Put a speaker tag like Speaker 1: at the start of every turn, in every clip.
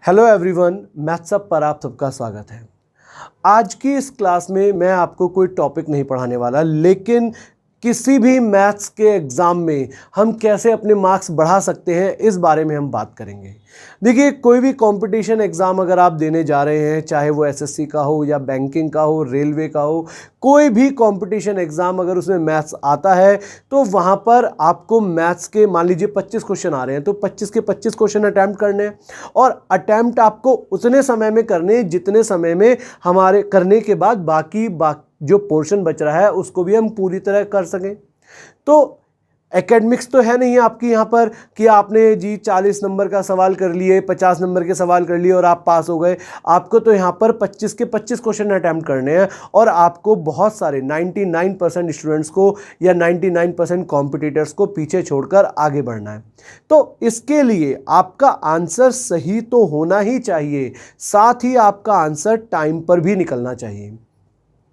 Speaker 1: Hello everyone, maths up पर आप सबका स्वागत है। आज की इस क्लास में मैं आपको कोई टॉपिक नहीं पढ़ाने वाला, लेकिन किसी भी मैथ्स के एग्ज़ाम में हम कैसे अपने मार्क्स बढ़ा सकते हैं इस बारे में हम बात करेंगे। देखिए, कोई भी कंपटीशन एग्ज़ाम अगर आप देने जा रहे हैं, चाहे वो एसएससी का हो या बैंकिंग का हो, रेलवे का हो, कोई भी कंपटीशन एग्ज़ाम अगर उसमें मैथ्स आता है तो वहाँ पर आपको मैथ्स के मान लीजिए 25 क्वेश्चन आ रहे हैं तो 25 के 25 क्वेश्चन अटैम्प्ट करने हैं और अटैम्प्ट आपको उतने समय में करने जितने समय में हमारे करने के बाद बाकी जो पोर्शन बच रहा है उसको भी हम पूरी तरह कर सकें। तो एकेडमिक्स तो है नहीं आपकी यहाँ पर कि आपने जी 40 नंबर का सवाल कर लिए, 50 नंबर के सवाल कर लिए और आप पास हो गए। आपको तो यहाँ पर 25 के 25 क्वेश्चन अटैम्प्ट करने हैं और आपको बहुत सारे 99% स्टूडेंट्स को या 99% कॉम्पिटिटर्स को पीछे छोड़कर आगे बढ़ना है। तो इसके लिए आपका आंसर सही तो होना ही चाहिए, साथ ही आपका आंसर टाइम पर भी निकलना चाहिए।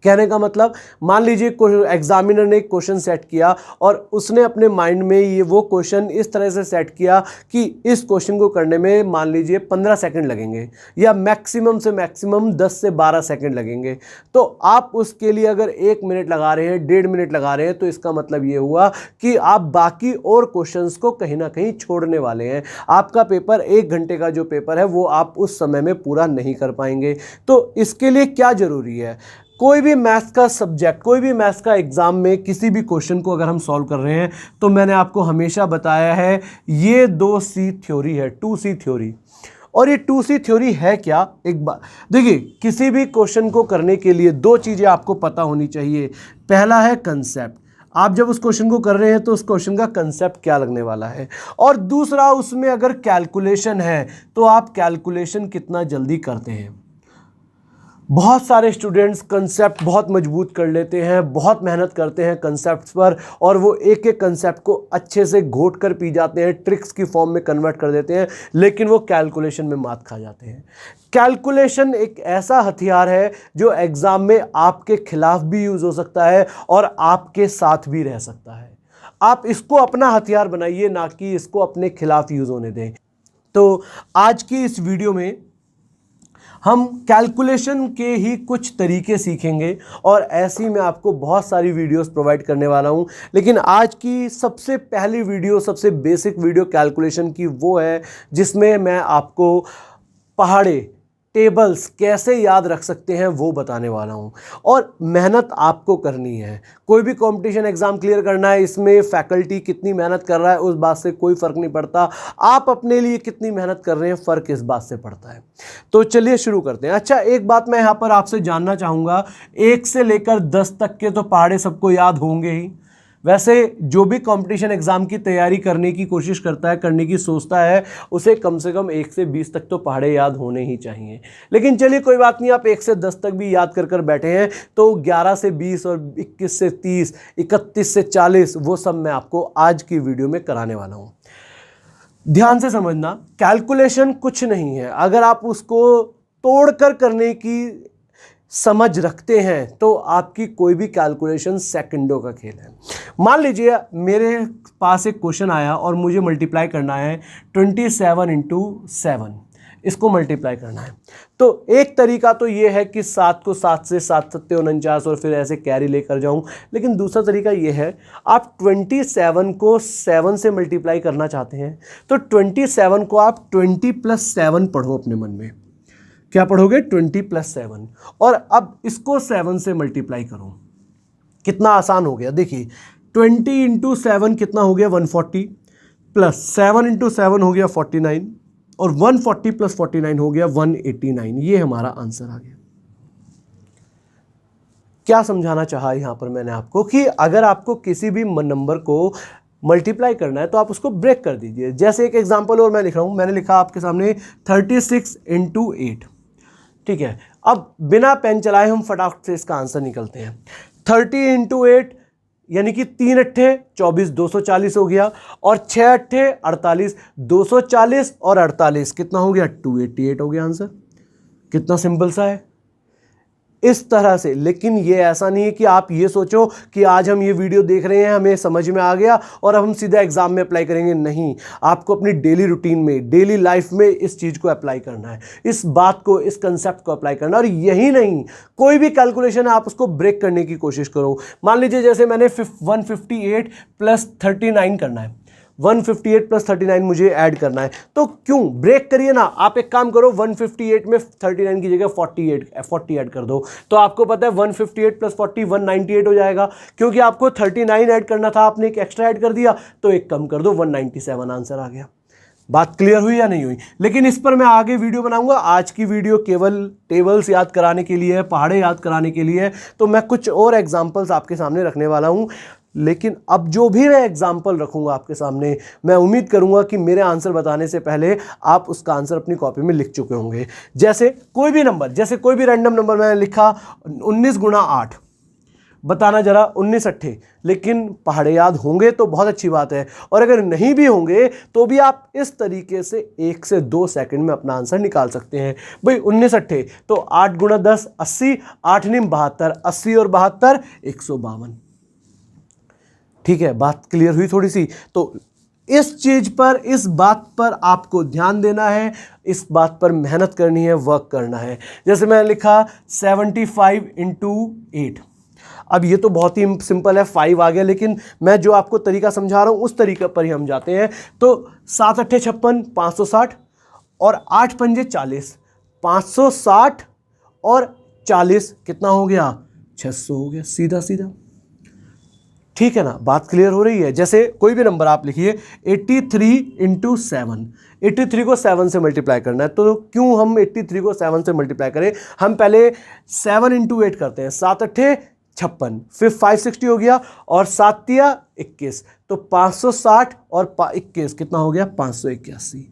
Speaker 1: कहने का मतलब, मान लीजिए एग्जामिनर ने एक क्वेश्चन सेट किया और उसने अपने माइंड में ये वो क्वेश्चन इस तरह से सेट किया कि इस क्वेश्चन को करने में मान लीजिए 15 सेकंड लगेंगे या मैक्सिमम से मैक्सिमम 10 से 12 सेकंड लगेंगे। तो आप उसके लिए अगर 1 मिनट लगा रहे हैं, 1.5 मिनट लगा रहे हैं, तो इसका मतलब ये हुआ कि आप बाकी और क्वेश्चंस को कहीं ना कहीं छोड़ने वाले हैं। आपका पेपर 1 घंटे का जो पेपर है वो आप उस समय में पूरा नहीं कर पाएंगे। तो इसके लिए क्या जरूरी है, कोई भी मैथ्स का सब्जेक्ट, कोई भी मैथ्स का एग्जाम में किसी भी क्वेश्चन को अगर हम सॉल्व कर रहे हैं तो मैंने आपको हमेशा बताया है ये 2C थ्योरी है, 2C थ्योरी। और ये 2C थ्योरी है क्या, एक बार देखिए, किसी भी क्वेश्चन को करने के लिए 2 चीज़ें आपको पता होनी चाहिए। पहला है कंसेप्ट, आप जब उस क्वेश्चन को कर रहे हैं तो उस क्वेश्चन का कंसेप्ट क्या लगने वाला है, और दूसरा उसमें अगर कैलकुलेशन है तो आप कैलकुलेशन कितना जल्दी करते हैं। बहुत सारे स्टूडेंट्स कंसेप्ट बहुत मजबूत कर लेते हैं, बहुत मेहनत करते हैं कंसेप्ट्स पर और वो एक एक कंसेप्ट को अच्छे से घोट कर पी जाते हैं, ट्रिक्स की फॉर्म में कन्वर्ट कर देते हैं, लेकिन वो कैलकुलेशन में मात खा जाते हैं। कैलकुलेशन एक ऐसा हथियार है जो एग्ज़ाम में आपके खिलाफ भी यूज़ हो सकता है और आपके साथ भी रह सकता है। आप इसको अपना हथियार बनाइए, ना कि इसको अपने खिलाफ यूज़ होने दें। तो आज की इस वीडियो में हम कैलकुलेशन के ही कुछ तरीके सीखेंगे और ऐसी मैं आपको बहुत सारी वीडियोस प्रोवाइड करने वाला हूं, लेकिन आज की सबसे पहली वीडियो, सबसे बेसिक वीडियो कैलकुलेशन की वो है जिसमें मैं आपको पहाड़े टेबल्स कैसे याद रख सकते हैं वो बताने वाला हूं। और मेहनत आपको करनी है। कोई भी कंपटीशन एग्जाम क्लियर करना है, इसमें फैकल्टी कितनी मेहनत कर रहा है उस बात से कोई फ़र्क नहीं पड़ता, आप अपने लिए कितनी मेहनत कर रहे हैं फ़र्क इस बात से पड़ता है। तो चलिए शुरू करते हैं। अच्छा, एक बात मैं यहाँ पर आपसे जानना चाहूँगा, 1 से लेकर 10 तक के तो पहाड़े सबको याद होंगे ही। वैसे जो भी कंपटीशन एग्जाम की तैयारी करने की कोशिश करता है, करने की सोचता है, उसे कम से कम 1 से 20 तक तो पहाड़े याद होने ही चाहिए। लेकिन चलिए कोई बात नहीं, आप 1 से 10 तक भी याद कर बैठे हैं तो 11 से 20 और 21 से 30, 31 से 40 वो सब मैं आपको आज की वीडियो में कराने वाला हूँ। ध्यान से समझना, कैलकुलेशन कुछ नहीं है, अगर आप उसको तोड़कर करने की समझ रखते हैं तो आपकी कोई भी कैलकुलेशन सेकंडों का खेल है। मान लीजिए मेरे पास एक क्वेश्चन आया और मुझे मल्टीप्लाई करना है 27 × 7, इसको मल्टीप्लाई करना है। तो एक तरीका तो ये है कि 7 को 7 से 7 7 49 और फिर ऐसे कैरी लेकर जाऊं, लेकिन दूसरा तरीका ये है, आप 27 को 7 से मल्टीप्लाई करना चाहते हैं तो 27 को आप 20 + 7 पढ़ो अपने मन में। क्या पढ़ोगे? 20 + 7। और अब इसको 7 से मल्टीप्लाई करो। कितना आसान हो गया, देखिए 20 × 7 कितना हो गया? 140, प्लस 7 × 7 हो गया 49 और 140 + 49 हो गया 189। ये हमारा आंसर आ गया। क्या समझाना चाहा यहां पर मैंने आपको कि अगर आपको किसी भी नंबर को मल्टीप्लाई करना है तो आप उसको ब्रेक कर दीजिए। जैसे एक एग्जांपल और मैं लिख रहा हूं, मैंने लिखा आपके सामने 36 × 8। ठीक है, अब बिना पेन चलाए हम फटाफट से इसका आंसर निकलते हैं। 30 × 8 यानी कि 3 अट्ठे 24, 240 हो गया, और 6 अट्ठे 48, 240 और 48 कितना हो गया? 288 हो गया आंसर। कितना सिंपल सा है। इस तरह से। लेकिन ये ऐसा नहीं है कि आप ये सोचो कि आज हम ये वीडियो देख रहे हैं, हमें समझ में आ गया और अब हम सीधा एग्जाम में अप्लाई करेंगे। नहीं, आपको अपनी डेली रूटीन में, डेली लाइफ में इस चीज़ को अप्लाई करना है, इस बात को, इस कंसेप्ट को अप्लाई करना है। और यही नहीं, कोई भी कैलकुलेशन है आप उसको ब्रेक करने की कोशिश करो। मान लीजिए जैसे मैंने 158 प्लस 39 करना है, 158 प्लस 39 मुझे ऐड करना है, तो क्यों ब्रेक करिए ना। आप एक काम करो, 158 में 39 की जगह 40 ऐड कर दो, तो आपको पता है 158 प्लस 40 198 हो जाएगा। क्योंकि आपको 39 ऐड करना था, आपने एक एक्स्ट्रा ऐड कर दिया, तो एक कम कर दो, 197 आंसर आ गया। बात क्लियर हुई या नहीं हुई? लेकिन इस पर मैं आगे वीडियो बनाऊंगा। आज की वीडियो केवल टेबल्स याद कराने के लिए है, पहाड़े याद कराने के लिए है, तो मैं कुछ और एग्जांपल्स आपके सामने रखने वाला हूं। लेकिन अब जो भी मैं एग्जाम्पल रखूंगा आपके सामने, मैं उम्मीद करूंगा कि मेरे आंसर बताने से पहले आप उसका आंसर अपनी कॉपी में लिख चुके होंगे। जैसे कोई भी नंबर, जैसे कोई भी रैंडम नंबर मैंने लिखा 19 गुणा 8, बताना जरा 19 अट्ठे। लेकिन पहाड़े याद होंगे तो बहुत अच्छी बात है, और अगर नहीं भी होंगे तो भी आप इस तरीके से 1 से 2 सेकंड में अपना आंसर निकाल सकते हैं। भाई 19 अट्ठे तो 8 गुणा 10 80, 8 निम 72, 80 और 72 152। ठीक है, बात क्लियर हुई थोड़ी सी? तो इस चीज पर, इस बात पर आपको ध्यान देना है, इस बात पर मेहनत करनी है, वर्क करना है। जैसे मैंने लिखा 75 इंटू 8। अब ये तो बहुत ही सिंपल है, 5 आ गया, लेकिन मैं जो आपको तरीका समझा रहा हूं उस तरीके पर ही हम जाते हैं। तो 7 अट्ठे 56, 560 और 8 पंजे 40, 560 और 40 कितना हो गया? 600 हो गया, सीधा सीधा। ठीक है ना, बात क्लियर हो रही है? जैसे कोई भी नंबर आप लिखिए 83 इंटू 7, 83 को 7 से मल्टीप्लाई करना है। तो क्यों हम 83 को 7 से मल्टीप्लाई करें? हम पहले 7 इंटू 8 करते हैं, 7 अट्ठे 56, फिर 560 हो गया और 7 तिया 21, तो 560 और 21 कितना हो गया? 581।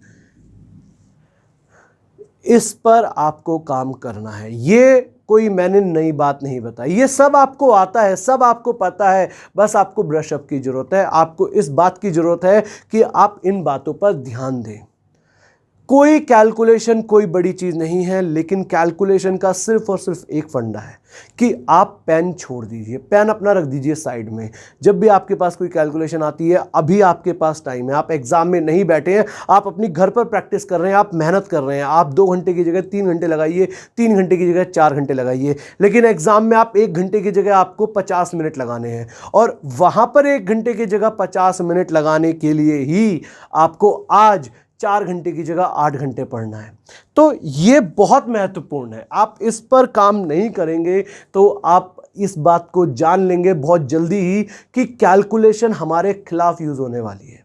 Speaker 1: इस पर आपको काम करना है। ये कोई मैंने नई बात नहीं बताई, ये सब आपको आता है, सब आपको पता है, बस आपको ब्रश अप की जरूरत है। आपको इस बात की जरूरत है कि आप इन बातों पर ध्यान दें। कोई कैलकुलेशन कोई बड़ी चीज नहीं है, लेकिन कैलकुलेशन का सिर्फ और सिर्फ एक फंडा है कि आप पेन छोड़ दीजिए, पेन अपना रख दीजिए साइड में। जब भी आपके पास कोई कैलकुलेशन आती है, अभी आपके पास टाइम है, आप एग्जाम में नहीं बैठे हैं, आप अपनी घर पर प्रैक्टिस कर रहे हैं, आप मेहनत कर रहे हैं। आप 2 घंटे की जगह 3 घंटे लगाइए, 3 घंटे की जगह 4 घंटे लगाइए, लेकिन एग्जाम में आप 1 घंटे की जगह आपको 50 मिनट लगाने हैं, और वहां पर 1 घंटे की जगह 50 मिनट लगाने के लिए ही आपको आज 4 घंटे की जगह 8 घंटे पढ़ना है। तो ये बहुत महत्वपूर्ण है। आप इस पर काम नहीं करेंगे तो आप इस बात को जान लेंगे बहुत जल्दी ही कि कैलकुलेशन हमारे खिलाफ यूज होने वाली है।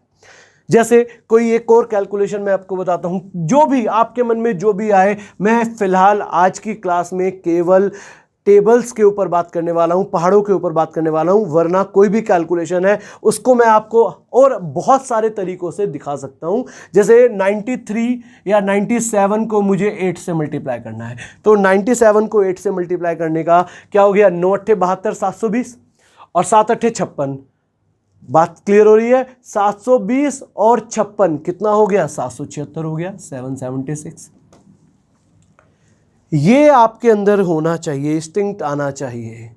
Speaker 1: जैसे कोई एक और कैलकुलेशन मैं आपको बताता हूं, जो भी आपके मन में जो भी आए। मैं फिलहाल आज की क्लास में केवल टेबल्स के ऊपर बात करने वाला हूं, पहाड़ों के ऊपर बात करने वाला हूं, वरना कोई भी कैलकुलेशन है उसको मैं आपको और बहुत सारे तरीकों से दिखा सकता हूं। जैसे 93 या 97 को मुझे 8 से मल्टीप्लाई करना है, तो 97 को 8 से मल्टीप्लाई करने का क्या हो गया? 9 अट्ठे 72 720 और 7 अट्ठे 56। बात क्लियर हो रही है? 720 और 56 कितना हो गया? 776 हो गया, 776। ये आपके अंदर होना चाहिए, इंस्टिंक्ट आना चाहिए।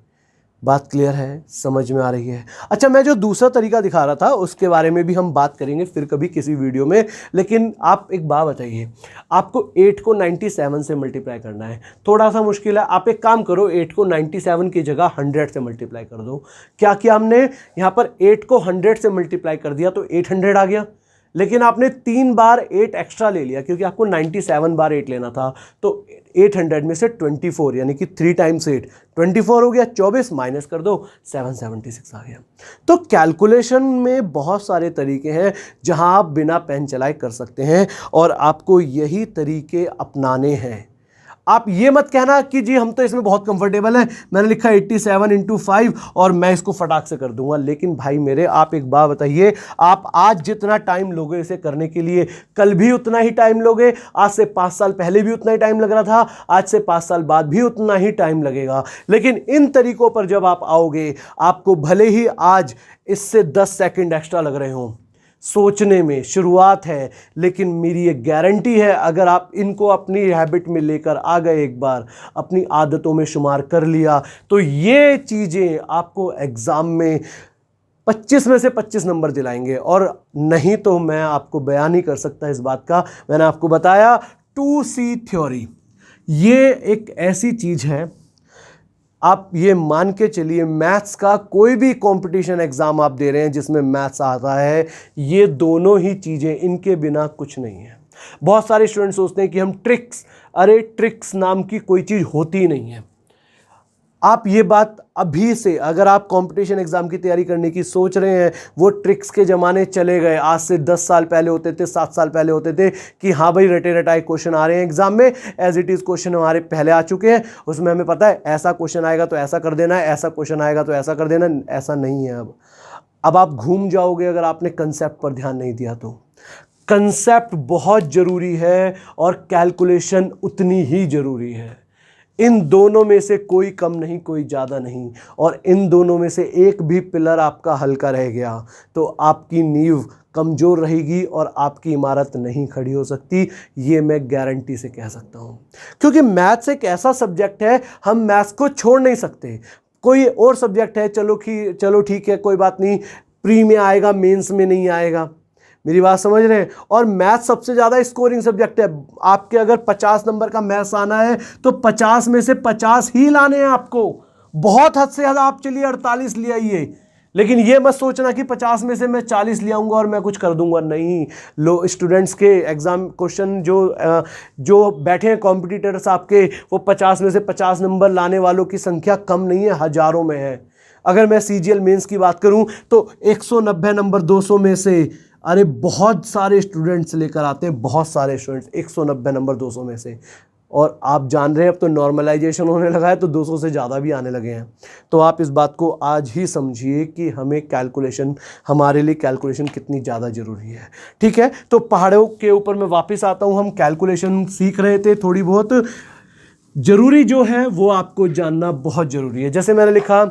Speaker 1: बात क्लियर है? समझ में आ रही है? अच्छा, मैं जो दूसरा तरीका दिखा रहा था उसके बारे में भी हम बात करेंगे फिर कभी किसी वीडियो में। लेकिन आप एक बात बताइए, आपको 8 को 97 से मल्टीप्लाई करना है, थोड़ा सा मुश्किल है। आप एक काम करो, 8 को 97 की जगह 100 से मल्टीप्लाई कर दो। क्या किया हमने? यहाँ पर 8 को 100 से मल्टीप्लाई कर दिया तो 800 आ गया, लेकिन आपने 3 बार 8 एक्स्ट्रा ले लिया क्योंकि आपको 97 बार 8 लेना था। तो 800 में से 24 यानी कि 3 टाइम्स 8 24 हो गया, 24 माइनस कर दो 776 आ गया। तो कैलकुलेशन में बहुत सारे तरीके हैं जहां आप बिना पेन चलाए कर सकते हैं, और आपको यही तरीके अपनाने हैं। आप ये मत कहना कि जी हम तो इसमें बहुत कंफर्टेबल हैं, मैंने लिखा 87 इंटू 5 और मैं इसको फटाक से कर दूंगा। लेकिन भाई मेरे, आप एक बात बताइए, आप आज जितना टाइम लोगे इसे करने के लिए, कल भी उतना ही टाइम लोगे? आज से 5 साल पहले भी उतना ही टाइम लग रहा था, आज से 5 साल बाद भी उतना ही टाइम लगेगा। लेकिन इन तरीकों पर जब आप आओगे, आपको भले ही आज इससे 10 सेकंड एक्स्ट्रा लग रहे हों, सोचने में शुरुआत है, लेकिन मेरी ये गारंटी है अगर आप इनको अपनी हैबिट में लेकर आ गए, एक बार अपनी आदतों में शुमार कर लिया, तो ये चीज़ें आपको एग्ज़ाम में 25 में से 25 नंबर दिलाएंगे। और नहीं तो मैं आपको बयान नहीं कर सकता इस बात का। मैंने आपको बताया 2C थ्योरी, ये एक ऐसी चीज़ है, आप ये मान के चलिए मैथ्स का कोई भी कंपटीशन एग्जाम आप दे रहे हैं जिसमें मैथ्स आता है, ये दोनों ही चीज़ें, इनके बिना कुछ नहीं है। बहुत सारे स्टूडेंट सोचते हैं कि हम ट्रिक्स, अरे ट्रिक्स नाम की कोई चीज़ होती नहीं है। आप ये बात अभी से, अगर आप कंपटीशन एग्जाम की तैयारी करने की सोच रहे हैं, वो ट्रिक्स के ज़माने चले गए। आज से 10 साल पहले होते थे, 7 साल पहले होते थे कि हाँ भाई रटे रटाए क्वेश्चन आ रहे हैं एग्जाम में, एज इट इज़ क्वेश्चन हमारे पहले आ चुके हैं, उसमें हमें पता है ऐसा क्वेश्चन आएगा तो ऐसा कर देना है, ऐसा क्वेश्चन आएगा तो ऐसा कर देना। ऐसा नहीं है। अब आप घूम जाओगे अगर आपने कंसेप्ट पर ध्यान नहीं दिया तो। कंसेप्ट बहुत ज़रूरी है और कैलकुलेशन उतनी ही ज़रूरी है। इन दोनों में से कोई कम नहीं, कोई ज़्यादा नहीं। और इन दोनों में से एक भी पिलर आपका हल्का रह गया तो आपकी नींव कमज़ोर रहेगी और आपकी इमारत नहीं खड़ी हो सकती। ये मैं गारंटी से कह सकता हूँ, क्योंकि मैथ्स एक ऐसा सब्जेक्ट है, हम मैथ्स को छोड़ नहीं सकते। कोई और सब्जेक्ट है, चलो ठीक है, कोई बात नहीं, प्री में आएगा, मेंस में नहीं आएगा। मेरी बात समझ रहे हैं। और मैथ सबसे ज़्यादा स्कोरिंग सब्जेक्ट है। आपके अगर 50 नंबर का मैथ्स आना है तो 50 में से 50 ही लाने हैं आपको। बहुत हद से ज़्यादा आप चलिए 48 ले आइए, लेकिन ये मत सोचना कि 50 में से मैं 40 ले आऊँगा और मैं कुछ कर दूंगा। नहीं, लो स्टूडेंट्स के एग्ज़ाम क्वेश्चन जो बैठे हैं कॉम्पिटिटर्स आपके, वो 50 में से 50 नंबर लाने वालों की संख्या कम नहीं है, हज़ारों में है। अगर मैं CGL मेंस की बात करूं तो 190 नंबर 200 में से, अरे बहुत सारे स्टूडेंट्स लेकर आते हैं, बहुत सारे स्टूडेंट्स 190 नंबर 200 में से। और आप जान रहे हैं अब तो नॉर्मलाइजेशन होने लगा है तो 200 से ज़्यादा भी आने लगे हैं। तो आप इस बात को आज ही समझिए कि हमें कैलकुलेशन, हमारे लिए कैलकुलेशन कितनी ज़्यादा ज़रूरी है। ठीक है, तो पहाड़ों के ऊपर मैं वापस आता हूँ। हम कैलकुलेशन सीख रहे थे, थोड़ी बहुत ज़रूरी जो है वो आपको जानना बहुत ज़रूरी है। जैसे मैंने लिखा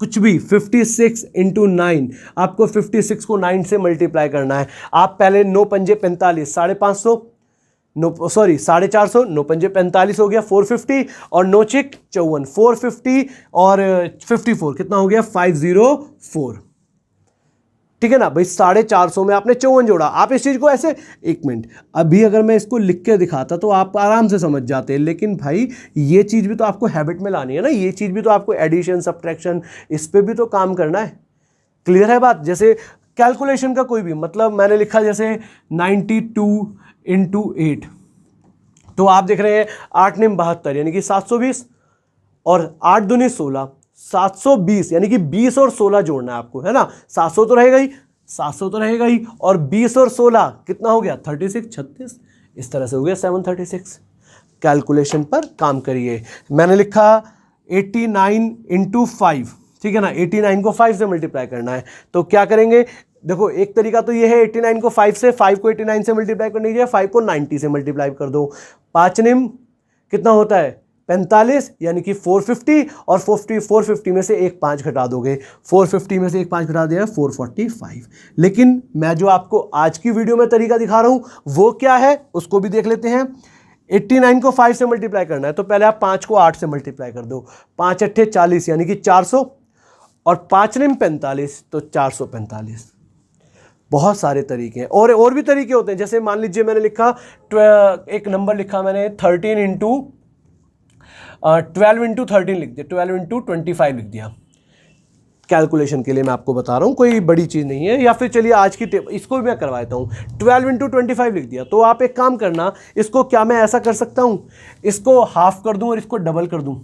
Speaker 1: कुछ भी 56 × 9, आपको 56 को 9 से मल्टीप्लाई करना है। आप पहले 9 पंजे 45, 550, 450, 9 पंजे 45 हो गया 450, और 9 6 54, 450 और 54 कितना हो गया 504। ठीक है ना भाई, 450 में आपने 54 जोड़ा। आप इस चीज़ को ऐसे, एक मिनट, अभी अगर मैं इसको लिख के दिखाता तो आप आराम से समझ जाते, लेकिन भाई ये चीज़ भी तो आपको हैबिट में लानी है ना, ये चीज़ भी तो आपको एडिशन सब्ट्रैक्शन इस पर भी तो काम करना है। क्लियर है बात। जैसे कैलकुलेशन का कोई भी मतलब मैंने लिखा जैसे 92 × 8, तो आप देख रहे हैं 8 9 72 यानी कि 720, और 8 दूनी 16, 720 यानी कि 20 और 16 जोड़ना है आपको, है ना। 700 तो रहेगा ही, 700 तो रहेगा ही, और 20 और 16 कितना हो गया 36, 36, इस तरह से हो गया 736। कैलकुलेशन पर काम करिए। मैंने लिखा 89 × 5, ठीक है ना, 89 को 5 से मल्टीप्लाई करना है। तो क्या करेंगे, देखो एक तरीका तो ये है 89 को 5 से, 5 को 89 से मल्टीप्लाई करने के लिए 5 को 90 से मल्टीप्लाई कर दो। 5 निम कितना होता है 45, यानी कि 450, और 450 में से एक 5 घटा दोगे, 450 में से एक 5 घटा दिया 445। लेकिन मैं जो आपको आज की वीडियो में तरीका दिखा रहा हूं वो क्या है उसको भी देख लेते हैं। 89 को 5 से मल्टीप्लाई करना है तो पहले आप 5 को 8 से मल्टीप्लाई कर दो, 5 8 40 यानी कि 400, और 5 निम 45 तो 445। बहुत सारे तरीके हैं, और भी तरीके होते हैं। जैसे मान लीजिए मैंने लिखा एक नंबर लिखा मैंने 13 × 12 × 13 लिख दिया, 12 × 25 लिख दिया। कैलकुलेशन के लिए मैं आपको बता रहा हूँ, कोई बड़ी चीज़ नहीं है। या फिर चलिए आज की इसको भी मैं करवा देता हूँ, 12 × 25 लिख दिया। तो आप एक काम करना, इसको क्या मैं ऐसा कर सकता हूँ, इसको हाफ कर दूँ और इसको डबल कर दूँ,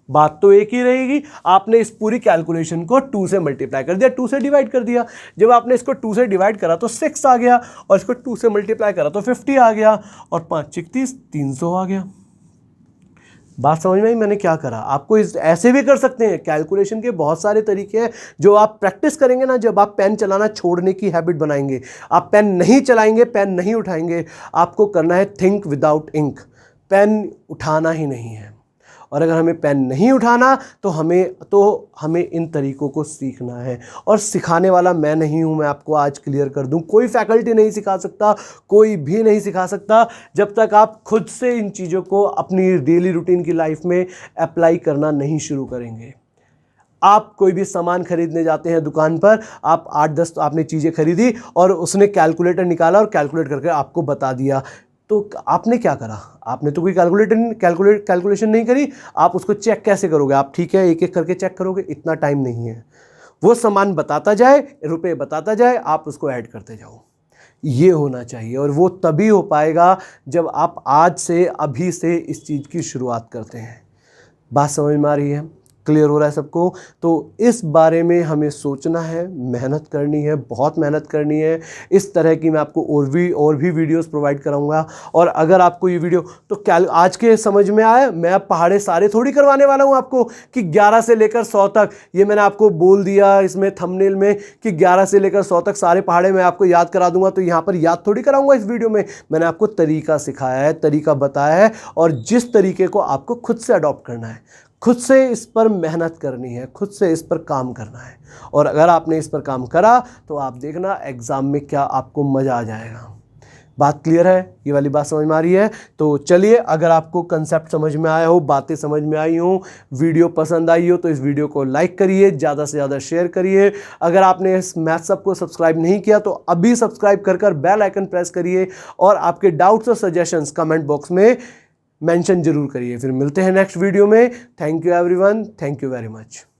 Speaker 1: बात तो एक ही रहेगी। आपने इस पूरी कैलकुलेशन को 2 से मल्टीप्लाई कर दिया, 2 से डिवाइड कर दिया। जब आपने इसको 2 से डिवाइड करा तो 6 आ गया, और इसको 2 से मल्टीप्लाई करा तो 50 आ गया, और 5 36 300 आ गया। बात समझ में आई मैंने क्या करा। आपको ऐसे भी कर सकते हैं। कैलकुलेशन के बहुत सारे तरीके हैं जो आप प्रैक्टिस करेंगे ना, जब आप पेन चलाना छोड़ने की हैबिट बनाएंगे, आप पेन नहीं चलाएंगे, पेन नहीं उठाएंगे, आपको करना है थिंक विदाउट इंक, पेन उठाना ही नहीं है। और अगर हमें पेन नहीं उठाना तो हमें इन तरीकों को सीखना है। और सिखाने वाला मैं नहीं हूं, मैं आपको आज क्लियर कर दूं, कोई फैकल्टी नहीं सिखा सकता, कोई भी नहीं सिखा सकता जब तक आप खुद से इन चीज़ों को अपनी डेली रूटीन की लाइफ में अप्लाई करना नहीं शुरू करेंगे। आप कोई भी सामान खरीदने जाते हैं दुकान पर, आप 8-10 आपने चीज़ें खरीदी और उसने कैलकुलेटर निकाला और कैलकुलेट करके आपको बता दिया, तो आपने क्या करा? आपने तो कोई कैलकुलेशन नहीं करी, आप उसको चेक कैसे करोगे? आप ठीक है एक एक करके चेक करोगे, इतना टाइम नहीं है। वो सामान बताता जाए, रुपए बताता जाए, आप उसको ऐड करते जाओ। ये होना चाहिए और वो तभी हो पाएगा जब आप आज से, अभी से इस चीज़ की शुरुआत करते हैं। बात समझ में आ रही है? क्लियर हो रहा है सबको? तो इस बारे में हमें सोचना है, मेहनत करनी है, बहुत मेहनत करनी है। इस तरह की मैं आपको और भी वीडियोस प्रोवाइड कराऊंगा। और अगर आपको ये वीडियो तो आज के समझ में आया, मैं अब पहाड़े सारे थोड़ी करवाने वाला हूं आपको कि 11 से लेकर 100 तक, ये मैंने आपको बोल दिया इसमें थंबनेल में कि 11 से लेकर 100 तक सारे पहाड़े मैं आपको याद करा दूंगा। तो यहाँ पर याद थोड़ी कराऊंगा इस वीडियो में, मैंने आपको तरीका सिखाया है, तरीका बताया है, और जिस तरीके को आपको खुद से अडॉप्ट करना है, खुद से इस पर मेहनत करनी है, खुद से इस पर काम करना है। और अगर आपने इस पर काम करा तो आप देखना एग्ज़ाम में क्या आपको मज़ा आ जाएगा। बात क्लियर है? ये वाली बात समझ में आ रही है? तो चलिए, अगर आपको कंसेप्ट समझ में आया हो, बातें समझ में आई हो, वीडियो पसंद आई हो, तो इस वीडियो को लाइक करिए, ज़्यादा से ज़्यादा शेयर करिए। अगर आपने इस मैथ्स हब को सब्सक्राइब नहीं किया तो अभी सब्सक्राइब कर बेल आइकन प्रेस करिए और आपके डाउट्स और सजेशंस कमेंट बॉक्स में मेंशन जरूर करिए। फिर मिलते हैं नेक्स्ट वीडियो में। Thank you everyone, thank you very much.